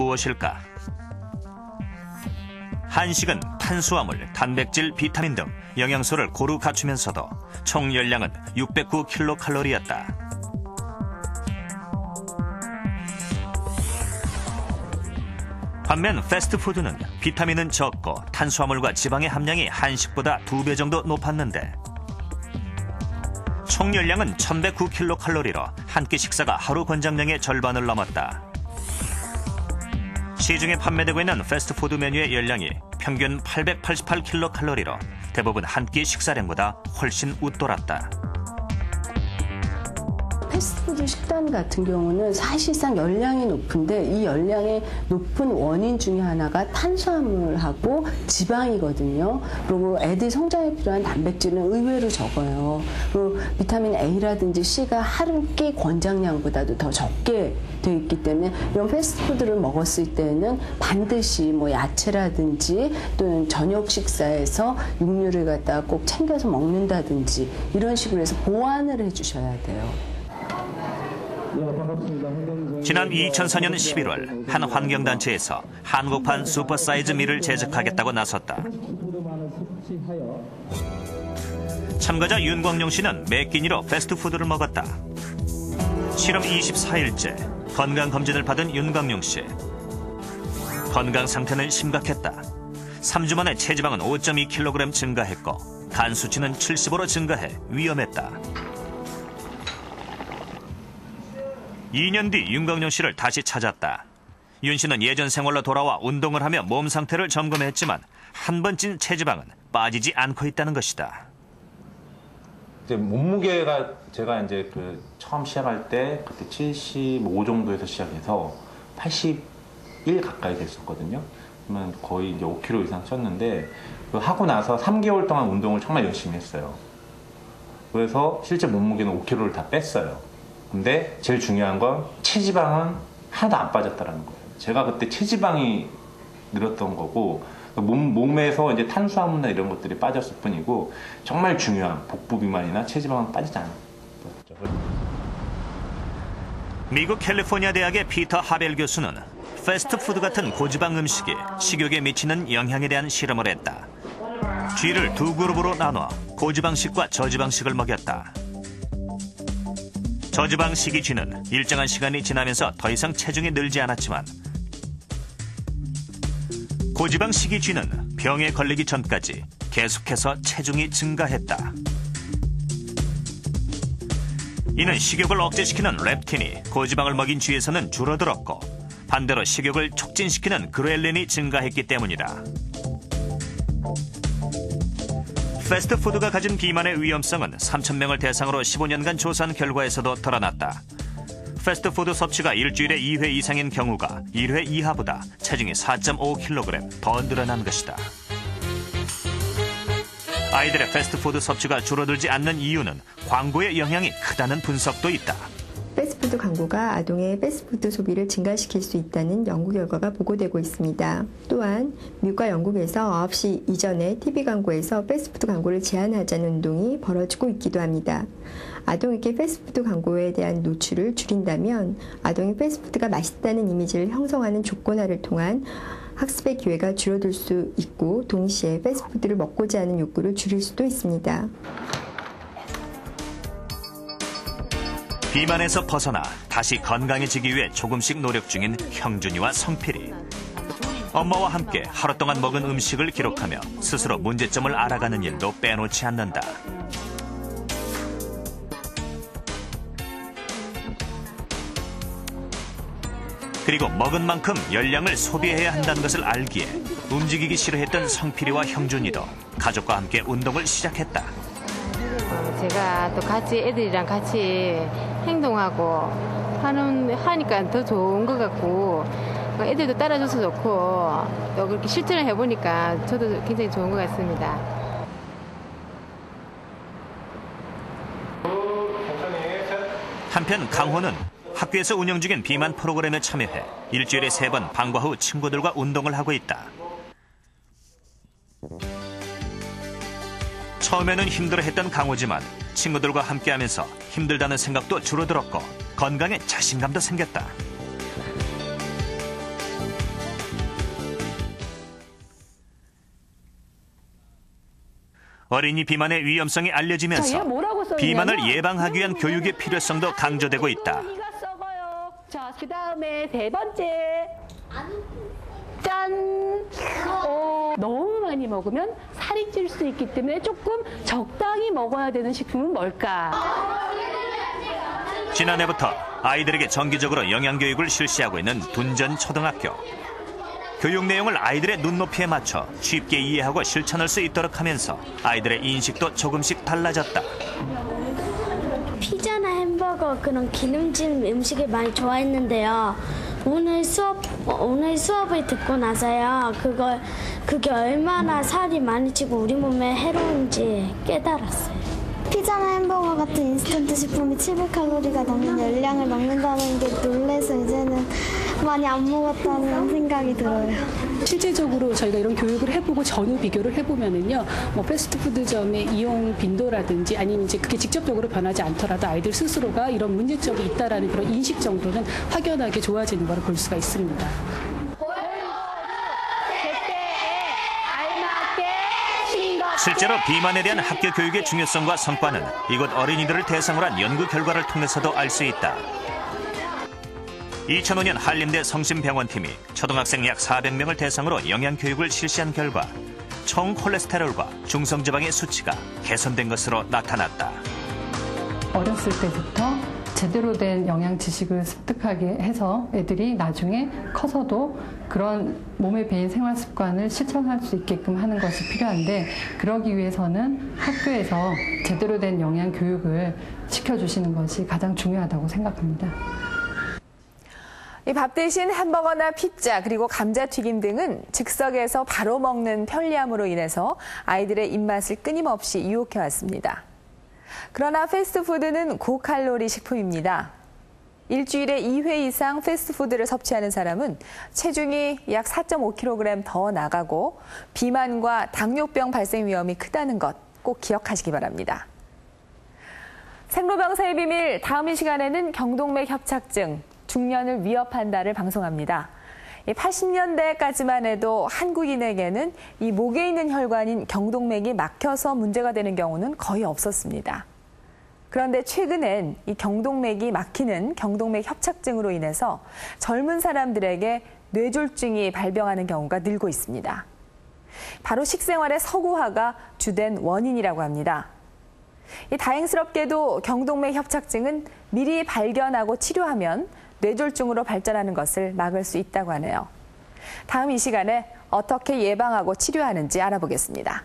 무엇일까? 한식은 탄수화물, 단백질, 비타민 등 영양소를 고루 갖추면서도 총 열량은 609kcal였다. 반면 패스트푸드는 비타민은 적고 탄수화물과 지방의 함량이 한식보다 2배 정도 높았는데 총 열량은 1109kcal로 한 끼 식사가 하루 권장량의 절반을 넘었다. 시중에 판매되고 있는 패스트푸드 메뉴의 열량이 평균 888kcal로 대부분 한 끼 식사량보다 훨씬 웃돌았다. 패스트푸드 식단 같은 경우는 사실상 열량이 높은데 이 열량의 높은 원인 중에 하나가 탄수화물하고 지방이거든요. 그리고 애들 성장에 필요한 단백질은 의외로 적어요. 그리고 비타민 A라든지 C가 한 끼 권장량보다도 더 적게 되어 있기 때문에 이런 패스트푸드를 먹었을 때는 반드시 뭐 야채라든지 또는 저녁 식사에서 육류를 갖다가 꼭 챙겨서 먹는다든지 이런 식으로 해서 보완을 해주셔야 돼요. 지난 2004년 11월 한 환경단체에서 한국판 슈퍼사이즈 밀을 제작하겠다고 나섰다. 참가자 윤광용 씨는 매 끼니로 패스트푸드를 먹었다. 실험 24일째 건강검진을 받은 윤광용 씨. 건강 상태는 심각했다. 3주 만에 체지방은 5.2kg 증가했고 간 수치는 70으로 증가해 위험했다. 2년 뒤 윤광용 씨를 다시 찾았다. 윤 씨는 예전 생활로 돌아와 운동을 하며 몸 상태를 점검했지만 한 번 찐 체지방은 빠지지 않고 있다는 것이다. 이제 몸무게가 제가 이제 처음 시작할 때 그때 75 정도에서 시작해서 81 가까이 됐었거든요. 그러면 거의 이제 5kg 이상 쪘는데 하고 나서 3개월 동안 운동을 정말 열심히 했어요. 그래서 실제 몸무게는 5kg를 다 뺐어요. 근데 제일 중요한 건 체지방은 하나도 안 빠졌다는 거예요. 제가 그때 체지방이 늘었던 거고 몸에서 이제 탄수화물이나 이런 것들이 빠졌을 뿐이고 정말 중요한 복부 비만이나 체지방은 빠지지 않았죠. 미국 캘리포니아 대학의 피터 하벨 교수는 패스트푸드 같은 고지방 음식이 식욕에 미치는 영향에 대한 실험을 했다. 쥐를 두 그룹으로 나눠 고지방식과 저지방식을 먹였다. 저지방 식이 쥐는 일정한 시간이 지나면서 더 이상 체중이 늘지 않았지만 고지방 식이 쥐는 병에 걸리기 전까지 계속해서 체중이 증가했다. 이는 식욕을 억제시키는 렙틴이 고지방을 먹인 쥐에서는 줄어들었고 반대로 식욕을 촉진시키는 그렐린이 증가했기 때문이다. 패스트푸드가 가진 비만의 위험성은 3,000명을 대상으로 15년간 조사한 결과에서도 드러났다. 패스트푸드 섭취가 일주일에 2회 이상인 경우가 1회 이하보다 체중이 4.5kg 더 늘어난 것이다. 아이들의 패스트푸드 섭취가 줄어들지 않는 이유는 광고의 영향이 크다는 분석도 있다. 패스트푸드 광고가 아동의 패스트푸드 소비를 증가시킬 수 있다는 연구 결과가 보고되고 있습니다. 또한 미국과 영국에서 9시 이전에 TV 광고에서 패스트푸드 광고를 제한하자는 운동이 벌어지고 있기도 합니다. 아동에게 패스트푸드 광고에 대한 노출을 줄인다면 아동이 패스트푸드가 맛있다는 이미지를 형성하는 조건화를 통한 학습의 기회가 줄어들 수 있고 동시에 패스트푸드를 먹고자 하는 욕구를 줄일 수도 있습니다. 비만에서 벗어나 다시 건강해지기 위해 조금씩 노력 중인 형준이와 성필이. 엄마와 함께 하루 동안 먹은 음식을 기록하며 스스로 문제점을 알아가는 일도 빼놓지 않는다. 그리고 먹은 만큼 열량을 소비해야 한다는 것을 알기에 움직이기 싫어했던 성필이와 형준이도 가족과 함께 운동을 시작했다. 제가 또 같이 애들이랑 같이 행동하고 하니까 더 좋은 것 같고 애들도 따라줘서 좋고 또 그렇게 실천을 해보니까 저도 굉장히 좋은 것 같습니다. 한편 강호는 학교에서 운영 중인 비만 프로그램에 참여해 일주일에 3번 방과 후 친구들과 운동을 하고 있다. 처음에는 힘들어했던 강호지만 친구들과 함께하면서 힘들다는 생각도 줄어들었고 건강에 자신감도 생겼다. 어린이 비만의 위험성이 알려지면서 비만을 예방하기 위한 교육의 필요성도 강조되고 있다. 자, 그다음에 세 번째. 짠! 너무 많이 먹으면 살이 찔 수 있기 때문에 조금 적당히 먹어야 되는 식품은 뭘까? 지난해부터 아이들에게 정기적으로 영양교육을 실시하고 있는 둔전 초등학교. 교육 내용을 아이들의 눈높이에 맞춰 쉽게 이해하고 실천할 수 있도록 하면서 아이들의 인식도 조금씩 달라졌다. 피자나 햄버거 그런 기름진 음식을 많이 좋아했는데요. 오늘 수업을 듣고 나서요. 그게 얼마나 살이 많이 찌고 우리 몸에 해로운지 깨달았어요. 피자나 햄버거 같은 인스턴트 식품이 700칼로리가 넘는 열량을 먹는다는 게 놀라서 이제는 많이 안 먹었다는 생각이 들어요. 실제적으로 저희가 이런 교육을 해보고 전후 비교를 해보면은요, 뭐 패스트푸드점의 이용 빈도라든지 아니면 이제 그게 직접적으로 변하지 않더라도 아이들 스스로가 이런 문제점이 있다라는 그런 인식 정도는 확연하게 좋아지는 걸 볼 수가 있습니다. 실제로 비만에 대한 학교 교육의 중요성과 성과는 이곳 어린이들을 대상으로 한 연구 결과를 통해서도 알 수 있다. 2005년 한림대 성심병원팀이 초등학생 약 400명을 대상으로 영양교육을 실시한 결과 총 콜레스테롤과 중성지방의 수치가 개선된 것으로 나타났다. 어렸을 때부터 제대로 된 영양 지식을 습득하게 해서 애들이 나중에 커서도 그런 몸에 배인 생활 습관을 실천할 수 있게끔 하는 것이 필요한데, 그러기 위해서는 학교에서 제대로 된 영양 교육을 시켜주시는 것이 가장 중요하다고 생각합니다. 이 밥 대신 햄버거나 피자 그리고 감자튀김 등은 즉석에서 바로 먹는 편리함으로 인해서 아이들의 입맛을 끊임없이 유혹해왔습니다. 그러나 패스트푸드는 고칼로리 식품입니다. 일주일에 2회 이상 패스트푸드를 섭취하는 사람은 체중이 약 4.5kg 더 나가고 비만과 당뇨병 발생 위험이 크다는 것 꼭 기억하시기 바랍니다. 생로병사의 비밀, 다음 이 시간에는 경동맥 협착증, 중년을 위협한다를 방송합니다. 80년대까지만 해도 한국인에게는 이 목에 있는 혈관인 경동맥이 막혀서 문제가 되는 경우는 거의 없었습니다. 그런데 최근엔 이 경동맥이 막히는 경동맥 협착증으로 인해서 젊은 사람들에게 뇌졸중이 발병하는 경우가 늘고 있습니다. 바로 식생활의 서구화가 주된 원인이라고 합니다. 다행스럽게도 경동맥 협착증은 미리 발견하고 치료하면 뇌졸중으로 발전하는 것을 막을 수 있다고 하네요. 다음 이 시간에 어떻게 예방하고 치료하는지 알아보겠습니다.